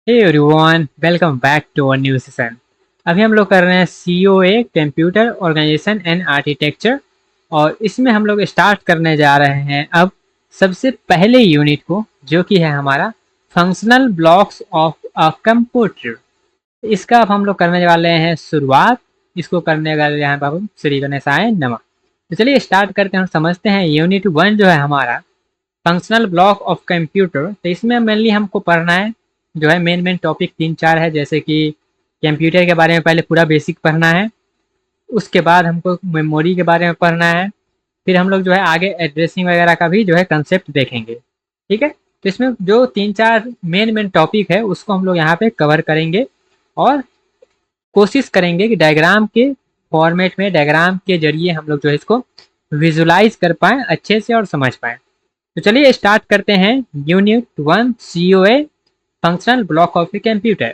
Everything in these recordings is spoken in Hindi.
Hey everyone, welcome back to our new session. अभी हम लोग कर रहे हैं COA computer organisation and architecture. और इसमें हम लोग स्टार्ट करने जा रहे हैं अब सबसे पहले यूनिट को, जो कि है हमारा functional blocks of a computer. इसका अब हम लोग करने वाले हैं शुरुआत। इसको करने वाले हैं बाबू श्री गणेशाय नमः। तो चलिए स्टार्ट करते हैं और समझते हैं यूनिट 1 जो है हमारा फंक्शनल ब्लॉक ऑफ कंप्यूटर। तो इसमें मेनली हमको पढ़ना है जो है मेन टॉपिक 3-4 है, जैसे कि कंप्यूटर के बारे में पहले पूरा बेसिक पढ़ना है। उसके बाद हमको मेमोरी के बारे में पढ़ना है। फिर हम लोग जो है आगे एड्रेसिंग वगैरह का भी जो है कंसेप्ट देखेंगे। ठीक है, तो इसमें जो 3-4 मेन टॉपिक है उसको हम लोग यहाँ पे कवर करेंगे और कोशिश करेंगे कि डायग्राम के फॉर्मेट में, डायग्राम के जरिए हम लोग जो है इसको विजुलाइज कर पाएँ अच्छे से और समझ पाएँ। तो चलिए स्टार्ट करते हैं unit 1 COA functional block of a computer.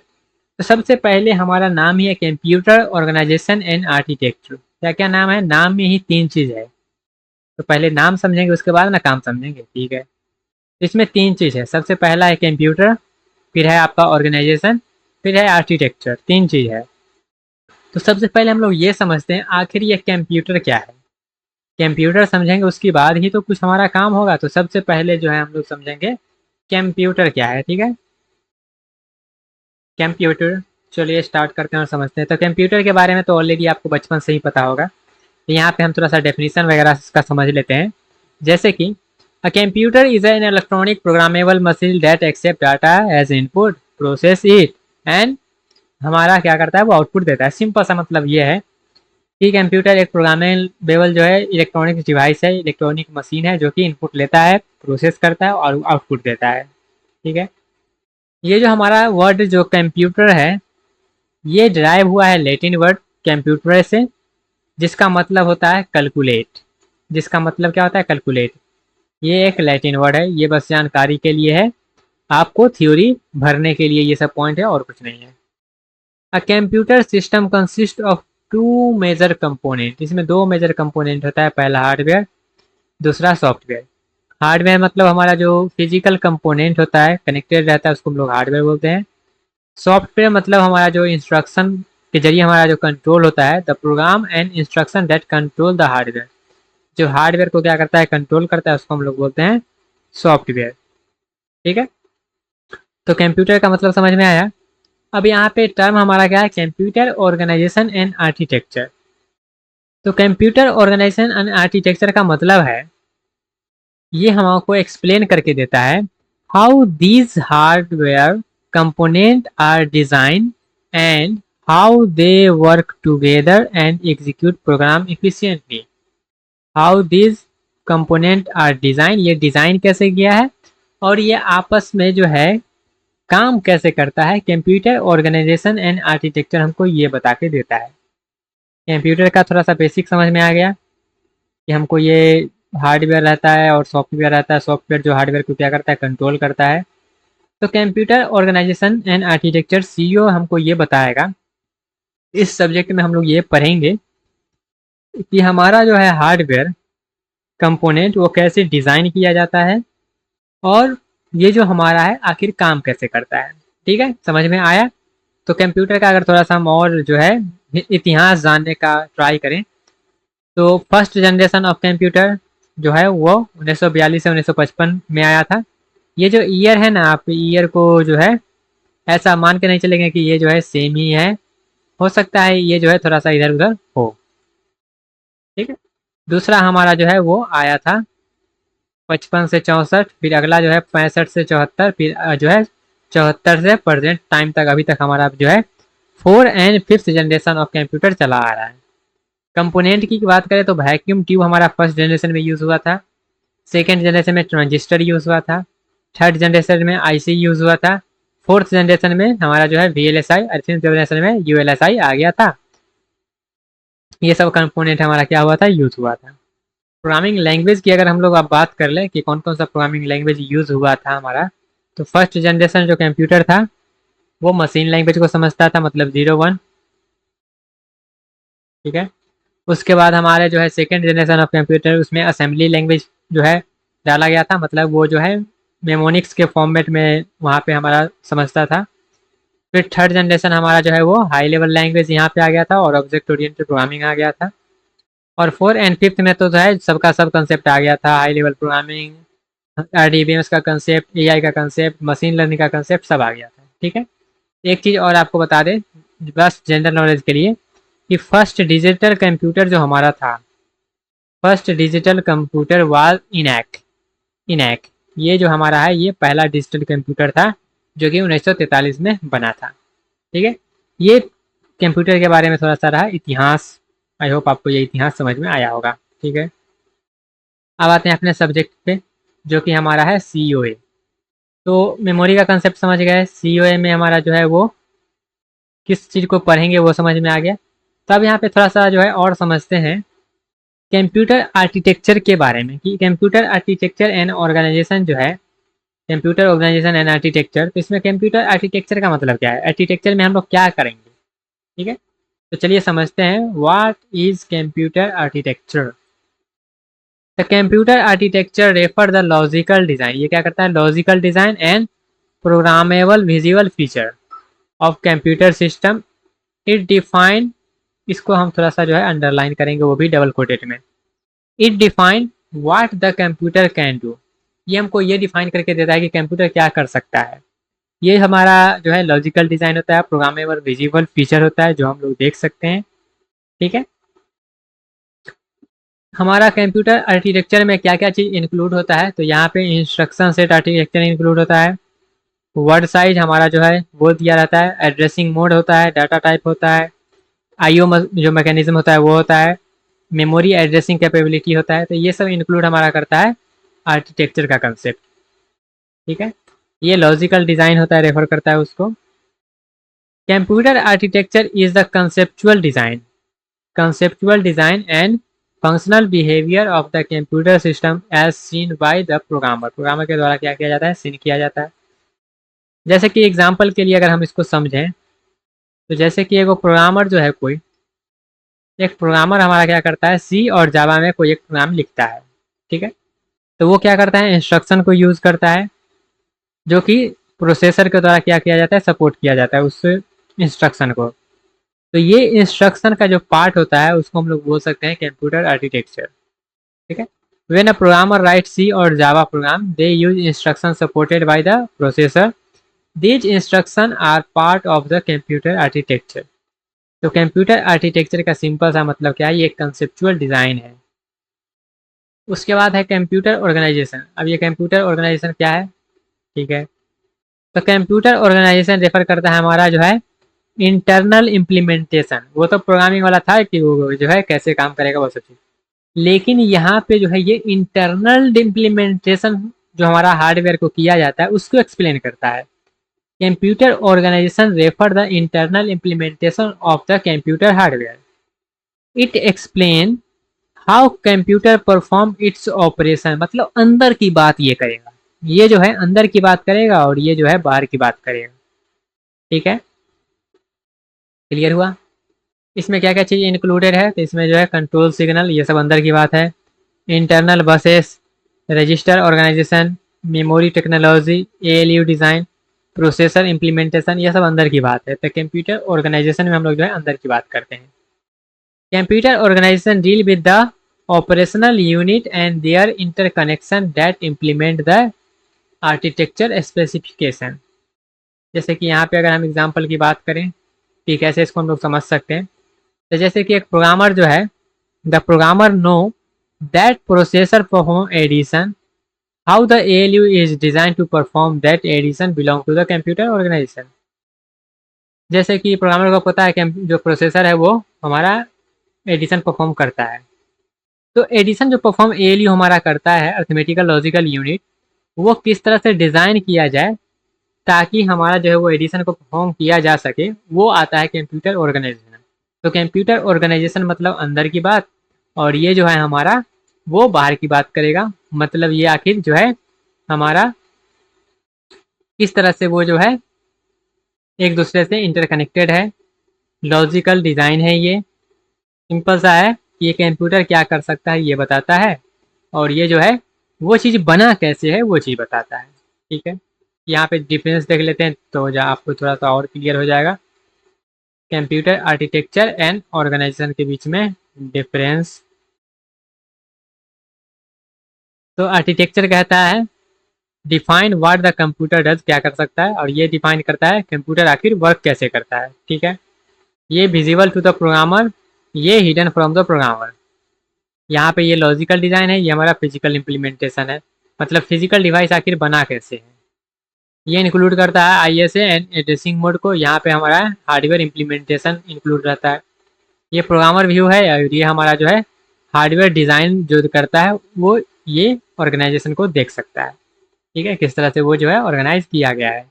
तो सबसे पहले हमारा नाम ही है कंप्यूटर ऑर्गेनाइजेशन एंड आर्किटेक्चर। क्या क्या नाम है? नाम में ही 3 चीज़ है। तो पहले नाम समझेंगे, उसके बाद ना काम समझेंगे। ठीक है, इसमें 3 चीज़ है। सबसे पहला है कंप्यूटर, फिर है आपका ऑर्गेनाइजेशन, फिर है आर्किटेक्चर। 3 चीज़ है। तो सबसे पहले हम लोग ये समझते हैं आखिर ये कंप्यूटर क्या है। कंप्यूटर समझेंगे उसके बाद ही तो कुछ हमारा काम होगा। तो सबसे पहले जो है हम लोग समझेंगे कंप्यूटर क्या है। ठीक है, कंप्यूटर। चलिए स्टार्ट करते हैं और समझते हैं। तो कंप्यूटर के बारे में तो ऑलरेडी आपको बचपन से ही पता होगा। तो यहाँ पे हम थोड़ा सा डेफिनेशन वगैरह इसका समझ लेते हैं। जैसे कि a computer is an electronic programmable machine that accept data as input, process it and हमारा क्या करता है, वो आउटपुट देता है। सिंपल सा मतलब ये है कि कंप्यूटर एक प्रोग्रामेबल जो है इलेक्ट्रॉनिक डिवाइस है, इलेक्ट्रॉनिक मशीन है जो कि इनपुट लेता है, प्रोसेस करता है और आउटपुट देता है। ठीक है, ये जो हमारा वर्ड जो कंप्यूटर है, ये डिराइव हुआ है लैटिन वर्ड कंप्यूटर से, जिसका मतलब होता है कैलकुलेट। जिसका मतलब क्या होता है? कैलकुलेट। ये एक लैटिन वर्ड है, ये बस जानकारी के लिए है, आपको थ्योरी भरने के लिए ये सब पॉइंट है और कुछ नहीं है। A computer system consist of two major component. इसमें 2 मेजर कंपोनेंट होता है, पहला हार्डवेयर, दूसरा सॉफ्टवेयर। हार्डवेयर मतलब हमारा जो फिजिकल कंपोनेंट होता है, कनेक्टेड रहता है, उसको हम लोग हार्डवेयर बोलते हैं। सॉफ्टवेयर मतलब हमारा जो इंस्ट्रक्शन के जरिए हमारा जो कंट्रोल होता है, the program and instruction that control the hardware. जो हार्डवेयर को क्या करता है, कंट्रोल करता है, उसको हम लोग बोलते हैं सॉफ्टवेयर। ठीक है, तो कंप्यूटर का मतलब समझ में आया। अब यहाँ पे टर्म हमारा क्या है, कंप्यूटर ऑर्गेनाइजेशन एंड आर्किटेक्चर। तो कंप्यूटर ऑर्गेनाइजेशन एंड आर्किटेक्चर का मतलब है, ये हमको एक्सप्लेन करके देता है how these hardware component are design and how they work together and execute program efficiently. How these component are design, ये डिजाइन कैसे किया है और ये आपस में जो है काम कैसे करता है। कंप्यूटर ऑर्गेनाइजेशन एंड आर्किटेक्चर हमको ये बता के देता है। कंप्यूटर का थोड़ा सा बेसिक समझ में आ गया कि हमको ये हार्डवेयर रहता है और सॉफ्टवेयर रहता है। सॉफ्टवेयर जो हार्डवेयर को क्या करता है, कंट्रोल करता है। तो computer organisation and architecture CEO हमको ये बताएगा, इस सब्जेक्ट में हम लोग ये पढ़ेंगे कि हमारा जो है हार्डवेयर कंपोनेंट वो कैसे डिज़ाइन किया जाता है और ये जो हमारा है आखिर काम कैसे करता है। ठीक है, समझ में आया। तो कंप्यूटर का अगर थोड़ा सा हम और जो है इतिहास जानने का ट्राई करें, तो फर्स्ट जनरेशन ऑफ कंप्यूटर जो है वो 1942 से 1955 में आया था। ये जो ईयर है ना, आप ईयर को जो है ऐसा मान के नहीं चलेंगे कि ये जो है सेम ही है, हो सकता है ये जो है थोड़ा सा इधर उधर हो। ठीक है, दूसरा हमारा जो है वो आया था 55 से 64, फिर अगला जो है 65 से 74, फिर जो है 74 से प्रेजेंट टाइम तक, अभी तक हमारा जो है 4 and 5th generation of computer चला आ रहा है। कंपोनेंट की बात करें तो वैक्यूम ट्यूब हमारा फर्स्ट जनरेशन में यूज़ हुआ था। सेकेंड जनरेशन में ट्रांजिस्टर यूज़ हुआ था। थर्ड जनरेशन में IC यूज़ हुआ था। फोर्थ जनरेशन में हमारा जो है VLSI और फिफ्थ जनरेशन में ULSI आ गया था। ये सब कंपोनेंट हमारा क्या हुआ था, यूज़ हुआ था। प्रोग्रामिंग लैंग्वेज की अगर हम लोग अब बात कर लें कि कौन कौन सा प्रोग्रामिंग लैंग्वेज यूज़ हुआ था हमारा, तो फर्स्ट जनरेशन जो कंप्यूटर था वो मशीन लैंग्वेज को समझता था, मतलब 0-1। ठीक है, उसके बाद हमारे जो है सेकेंड जनरेशन ऑफ कंप्यूटर, उसमें असेंबली लैंग्वेज जो है डाला गया था, मतलब वो जो है मेमोनिक्स के फॉर्मेट में वहाँ पे हमारा समझता था। फिर थर्ड जनरेशन हमारा जो है वो हाई लेवल लैंग्वेज यहाँ पे आ गया था और ऑब्जेक्ट ओरिएंटेड प्रोग्रामिंग आ गया था। और फोर्थ एंड फिफ्थ में तो जो है सबका सब कंसेप्ट आ गया था, हाई लेवल प्रोग्रामिंग, आरडीबीएमएस का कंसेप्ट, एआई का कंसेप्ट, मशीन लर्निंग का कंसेप्ट सब आ गया था। ठीक है। एक चीज़ और आपको बता दें बस जनरल नॉलेज के लिए कि फर्स्ट डिजिटल कंप्यूटर जो हमारा था, first digital computer was ENIAC. ENIAC ये जो हमारा है ये पहला डिजिटल कंप्यूटर था जो कि 1943 में बना था। ठीक है। ये कंप्यूटर के बारे में थोड़ा सा रहा इतिहास। आई होप आपको ये इतिहास समझ में आया होगा। ठीक है। अब आते हैं अपने सब्जेक्ट पे जो कि हमारा है COA। तो मेमोरी का कंसेप्ट समझ गए। COA में हमारा जो है वो किस चीज़ को पढ़ेंगे वो समझ में आ गया। तब यहाँ पे थोड़ा सा जो है और समझते हैं कंप्यूटर आर्किटेक्चर के बारे में कि कंप्यूटर आर्किटेक्चर एंड ऑर्गेनाइजेशन जो है, कंप्यूटर ऑर्गेनाइजेशन एंड आर्किटेक्चर। तो इसमें कंप्यूटर आर्किटेक्चर का मतलब क्या है, आर्किटेक्चर में हम लोग क्या करेंगे। ठीक है। तो चलिए समझते हैं what is computer architecture. The computer architecture refer the logical design, ये क्या करता है, logical design and programmable visual feature of computer system. It define, इसको हम थोड़ा सा जो है अंडरलाइन करेंगे वो भी डबल कोटेड में। It define what the computer can do, ये हमको ये डिफाइन करके देता है कि कंप्यूटर क्या कर सकता है। ये हमारा जो है लॉजिकल डिजाइन होता है, प्रोग्रामेबल विजुअल फीचर होता है जो हम लोग देख सकते हैं। ठीक है। हमारा कंप्यूटर आर्किटेक्चर में क्या क्या चीज़ इंक्लूड होता है, तो यहाँ पे इंस्ट्रक्शन सेट आर्किटेक्चर इंक्लूड होता है, वर्ड साइज हमारा जो है वो दिया रहता है, एड्रेसिंग मोड होता है, डाटा टाइप होता है, आईओ जो मैकेनिज्म होता है वो होता है, मेमोरी एड्रेसिंग कैपेबिलिटी होता है। तो ये सब इंक्लूड हमारा करता है आर्किटेक्चर का कंसेप्ट। ठीक है। ये लॉजिकल डिजाइन होता है, रेफर करता है उसको। Computer architecture is the conceptual design, conceptual design and functional behavior of the computer system as seen by the programmer, programmer के द्वारा क्या किया जाता है, सीन किया जाता है। जैसे कि एग्जांपल के लिए अगर हम इसको समझें तो जैसे कि एगो प्रोग्रामर जो है कोई, एक प्रोग्रामर हमारा क्या करता है, सी और जावा में कोई एक प्रोग्राम लिखता है। ठीक है। तो वो क्या करता है, इंस्ट्रक्शन को यूज़ करता है जो कि प्रोसेसर के द्वारा क्या किया जाता है, सपोर्ट किया जाता है उस इंस्ट्रक्शन को। तो ये इंस्ट्रक्शन का जो पार्ट होता है उसको हम लोग बोल सकते हैं कंप्यूटर आर्किटेक्चर। ठीक है। When a programmer write C और Java program they use instruction supported by the processor, these instruction are part of the computer architecture. तो कंप्यूटर आर्किटेक्चर का सिंपल सा मतलब क्या है, ये एक कंसेप्चुअल डिजाइन है। उसके बाद है कंप्यूटर ऑर्गेनाइजेशन। अब ये कंप्यूटर ऑर्गेनाइजेशन क्या है। ठीक है। तो कंप्यूटर ऑर्गेनाइजेशन रेफर करता है हमारा जो है इंटरनल इम्प्लीमेंटेशन। वो तो प्रोग्रामिंग वाला था कि वो जो है कैसे काम करेगा वो सब चीज़, लेकिन यहाँ पे जो है ये इंटरनल इम्प्लीमेंटेशन जो हमारा हार्डवेयर को किया जाता है उसको एक्सप्लेन करता है। Computer organisation refer the internal implementation of the computer hardware. It explain how computer perform its operation, मतलब अंदर की बात ये करेगा, ये जो है अंदर की बात करेगा और ये जो है बाहर की बात करेगा। ठीक है। क्लियर हुआ। इसमें क्या क्या चीज़ इंक्लूडेड है, तो इसमें जो है कंट्रोल सिग्नल, ये सब अंदर की बात है, internal buses, register organisation, memory technology, ALU design, processor implementation, ये सब अंदर की बात है। तो कंप्यूटर ऑर्गेनाइजेशन में हम लोग जो है अंदर की बात करते हैं। Computer organisation deal with the operational unit and their interconnection that implement the architecture specification. जैसे कि यहाँ पे अगर हम एग्जाम्पल की बात करें कि कैसे इसको हम लोग समझ सकते हैं, तो जैसे कि एक प्रोग्रामर जो है, the programmer know that processor perform addition, how the ALU is design to perform that addition belong to the computer organisation. जैसे कि प्रोग्रामर को पता है कि जो प्रोसेसर है वो हमारा एडिशन परफॉर्म करता है, तो एडिशन जो परफॉर्म ALU हमारा करता है, अर्थमेटिकल लॉजिकल यूनिट, वो किस तरह से डिज़ाइन किया जाए ताकि हमारा जो है वो एडिशन को परफॉर्म किया जा सके, वो आता है कंप्यूटर ऑर्गेनाइजेशन। तो कंप्यूटर ऑर्गेनाइजेशन मतलब अंदर की बात, और ये जो है हमारा वो बाहर की बात करेगा, मतलब ये आखिर जो है हमारा किस तरह से वो जो है एक दूसरे से इंटरकनेक्टेड है, लॉजिकल डिज़ाइन है। ये सिंपल सा है कि ये कंप्यूटर क्या कर सकता है ये बताता है, और ये जो है वो चीज़ बना कैसे है वो चीज़ बताता है। ठीक है। यहाँ पे डिफरेंस देख लेते हैं तो जहाँ आपको थोड़ा सा और क्लियर हो जाएगा। कंप्यूटर आर्किटेक्चर एंड ऑर्गेनाइजेशन के बीच में डिफरेंस। तो आर्किटेक्चर कहता है define what the computer does, क्या कर सकता है, और ये डिफाइन करता है कंप्यूटर आखिर वर्क कैसे करता है। ठीक है, ये विजिबल टू द प्रोग्रामर, ये हिडन फ्रॉम द प्रोग्रामर। यहाँ पे ये लॉजिकल डिज़ाइन है, ये हमारा फिजिकल इम्प्लीमेंटेशन है, मतलब फिजिकल डिवाइस आखिर बना कैसे है। ये इंक्लूड करता है ISA एंड एड्रेसिंग मोड को, यहाँ पे हमारा हार्डवेयर इम्प्लीमेंटेशन इंक्लूड रहता है। ये प्रोग्रामर व्यू है और ये हमारा जो है हार्डवेयर डिज़ाइन जो करता है वो ये ऑर्गेनाइजेशन को देख सकता है। ठीक है, किस तरह से वो जो है ऑर्गेनाइज किया गया है।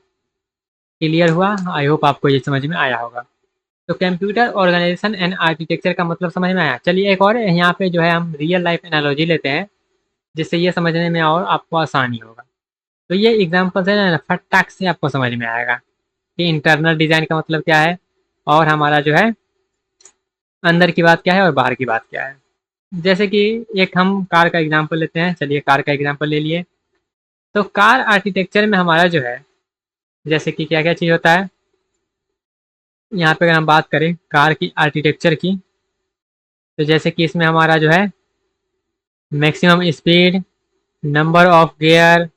क्लियर हुआ? आई होप आपको ये समझ में आया होगा। तो कंप्यूटर ऑर्गेनाइजेशन एंड आर्किटेक्चर का मतलब समझ में आया। चलिए एक और यहाँ पे जो है हम रियल लाइफ एनालॉजी लेते हैं जिससे ये समझने में और आपको आसानी होगा। तो ये एग्जाम्पल है ना, फटाक से आपको समझ में आएगा कि इंटरनल डिज़ाइन का मतलब क्या है और हमारा जो है अंदर की बात क्या है और बाहर की बात क्या है। जैसे कि एक हम कार का एग्जाम्पल लेते हैं। चलिए कार का एग्जाम्पल ले लिए। तो कार आर्किटेक्चर में हमारा जो है जैसे कि क्या क्या चीज़ होता है, यहाँ पे अगर हम बात करें कार की आर्किटेक्चर की, तो जैसे कि इसमें हमारा जो है maximum speed, number of gear,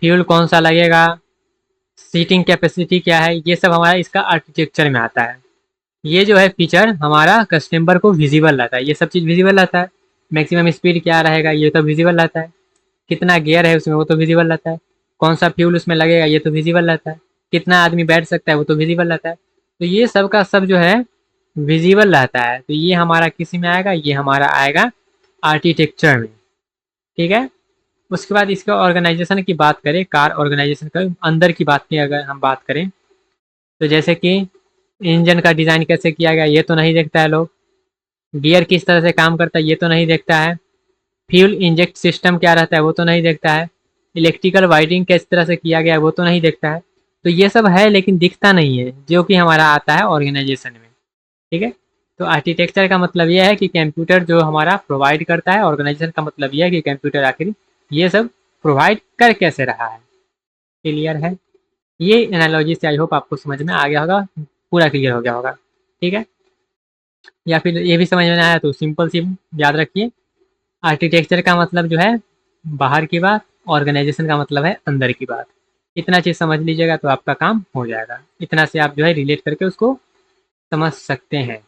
fuel कौन सा लगेगा, सीटिंग कैपेसिटी क्या है, ये सब हमारा इसका आर्किटेक्चर में आता है। ये जो है फीचर हमारा कस्टमर को विजिबल रहता है, ये सब चीज़ विजिबल रहता है। मैक्सिमम स्पीड क्या रहेगा ये तो विजिबल रहता है, कितना गियर है उसमें वो तो विजिबल रहता है, कौन सा फ्यूल उसमें लगेगा ये तो विजिबल रहता है, कितना आदमी बैठ सकता है वो तो विजिबल रहता है। तो ये सब का सब जो है विजिबल रहता है। तो ये हमारा किसी में आएगा, ये हमारा आएगा आर्किटेक्चर में। ठीक है, उसके बाद इसका ऑर्गेनाइजेशन की बात करें, कार ऑर्गेनाइजेशन का अंदर की बात की अगर हम बात करें तो जैसे कि इंजन का डिज़ाइन कैसे किया गया ये तो नहीं देखता है लोग, गियर किस तरह से काम करता है ये तो नहीं देखता है, फ्यूल इंजेक्ट सिस्टम क्या रहता है वो तो नहीं देखता है, इलेक्ट्रिकल वायरिंग किस तरह से किया गया है वो तो नहीं देखता है। तो ये सब है लेकिन दिखता नहीं है, जो कि हमारा आता है ऑर्गेनाइजेशन में। ठीक है, तो आर्किटेक्चर का मतलब यह है कि कंप्यूटर जो हमारा प्रोवाइड करता है, ऑर्गेनाइजेशन का मतलब यह है कि कंप्यूटर आखिर ये सब प्रोवाइड कर कैसे रहा है। क्लियर है? ये एनालॉजी से आई होप आपको समझ में आ गया होगा, पूरा क्लियर हो गया होगा। ठीक है, या फिर ये भी समझ में आया तो सिंपल सी याद रखिए, आर्किटेक्चर का मतलब जो है बाहर की बात, ऑर्गेनाइजेशन का मतलब है अंदर की बात। इतना चीज़ समझ लीजिएगा तो आपका काम हो जाएगा। इतना से आप जो है रिलेट करके उसको समझ सकते हैं।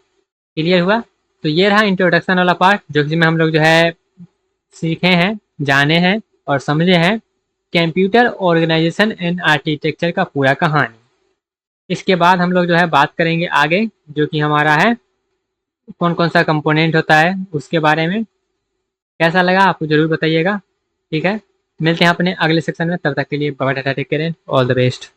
क्लियर हुआ? तो ये रहा इंट्रोडक्शन वाला पार्ट जो जिसमें हम लोग जो है सीखे हैं, जाने हैं और समझे हैं कंप्यूटर ऑर्गेनाइजेशन एंड आर्किटेक्चर का पूरा कहानी। इसके बाद हम लोग जो है बात करेंगे आगे, जो कि हमारा है कौन कौन सा कंपोनेंट होता है उसके बारे में। कैसा लगा आपको ज़रूर बताइएगा। ठीक है, मिलते हैं अपने अगले सेक्शन में, तब तक के लिए bye, tata, take care, all the best.